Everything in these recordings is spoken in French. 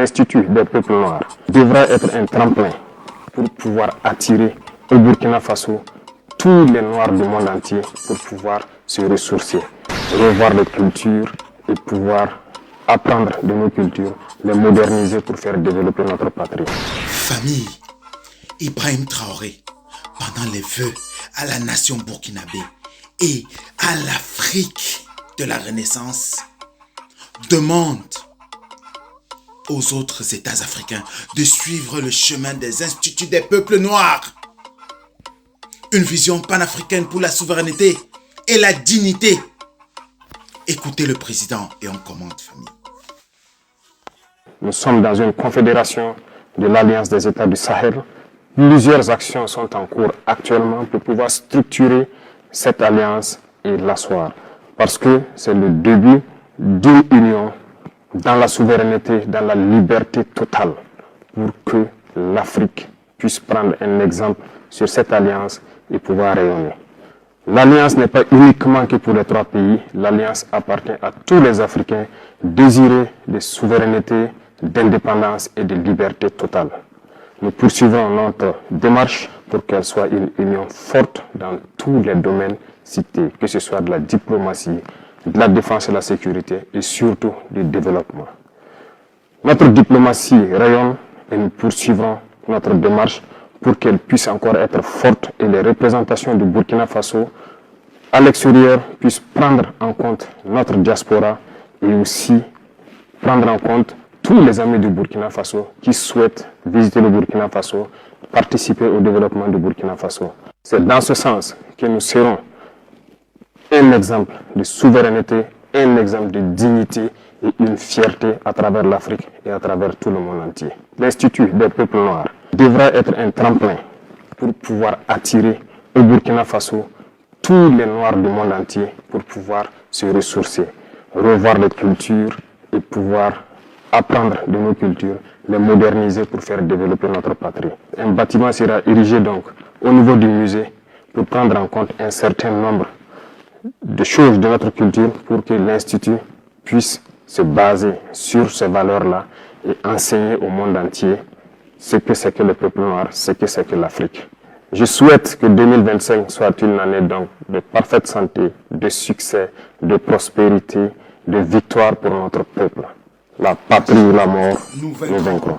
l'Institut des peuples noirs devra être un tremplin pour pouvoir attirer au Burkina Faso tous les Noirs du monde entier pour pouvoir se ressourcer, revoir les cultures et pouvoir apprendre de nos cultures, les moderniser pour faire développer notre patrie. Famille Ibrahim Traoré, pendant les vœux à la nation burkinabé et à l'Afrique de la Renaissance, demande aux autres États africains de suivre le chemin des instituts des peuples noirs. Une vision panafricaine pour la souveraineté et la dignité. Écoutez le président et on commente, famille. Nous sommes dans une confédération de l'Alliance des États du Sahel. Plusieurs actions sont en cours actuellement pour pouvoir structurer cette alliance et l'asseoir. Parce que c'est le début d'une union dans la souveraineté, dans la liberté totale, pour que l'Afrique puisse prendre un exemple sur cette alliance et pouvoir rayonner. L'alliance n'est pas uniquement que pour les 3 pays, l'alliance appartient à tous les Africains désireux de souveraineté, d'indépendance et de liberté totale. Nous poursuivrons notre démarche pour qu'elle soit une union forte dans tous les domaines cités, que ce soit de la diplomatie, de la défense et de la sécurité et surtout du développement. Notre diplomatie rayonne et nous poursuivrons notre démarche pour qu'elle puisse encore être forte et les représentations du Burkina Faso à l'extérieur puissent prendre en compte notre diaspora et aussi prendre en compte tous les amis du Burkina Faso qui souhaitent visiter le Burkina Faso, participer au développement du Burkina Faso. C'est dans ce sens que nous serons un exemple de souveraineté, un exemple de dignité et une fierté à travers l'Afrique et à travers tout le monde entier. L'Institut des peuples noirs devra être un tremplin pour pouvoir attirer au Burkina Faso tous les Noirs du monde entier pour pouvoir se ressourcer, revoir les cultures et pouvoir apprendre de nos cultures, les moderniser pour faire développer notre patrie. Un bâtiment sera érigé donc au niveau du musée pour prendre en compte un certain nombre de choses de notre culture pour que l'Institut puisse se baser sur ces valeurs-là et enseigner au monde entier ce que c'est que le peuple noir, ce que c'est que l'Afrique. Je souhaite que 2025 soit une année donc de parfaite santé, de succès, de prospérité, de victoire pour notre peuple. La patrie ou la mort, nous vaincrons.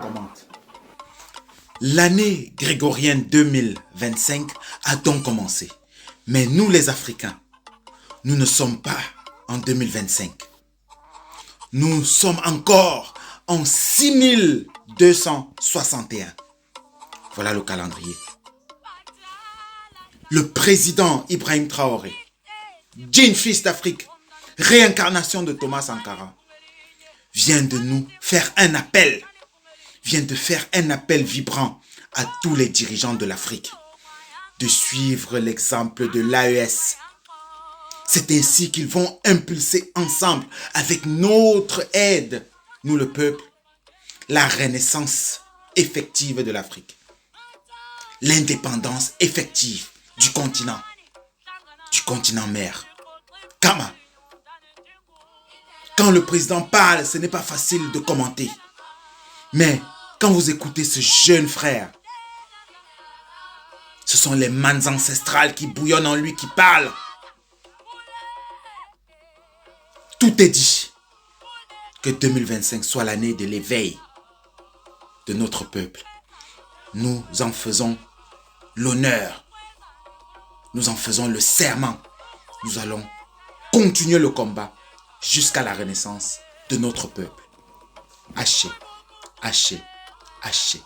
L'année grégorienne 2025 a donc commencé. Mais nous les Africains, nous ne sommes pas en 2025. Nous sommes encore en 6261. Voilà le calendrier. Le président Ibrahim Traoré, jeune fils d'Afrique, réincarnation de Thomas Sankara, vient de nous faire un appel, vient de faire un appel vibrant à tous les dirigeants de l'Afrique de suivre l'exemple de l'AES. C'est ainsi qu'ils vont impulser ensemble, avec notre aide, nous le peuple, la renaissance effective de l'Afrique. L'indépendance effective du continent mère. Kama. Quand le président parle, ce n'est pas facile de commenter. Mais quand vous écoutez ce jeune frère, ce sont les mannes ancestrales qui bouillonnent en lui qui parlent. Tout est dit. Que 2025 soit l'année de l'éveil de notre peuple. Nous en faisons l'honneur. Nous en faisons le serment. Nous allons continuer le combat jusqu'à la renaissance de notre peuple. Haché, haché, haché.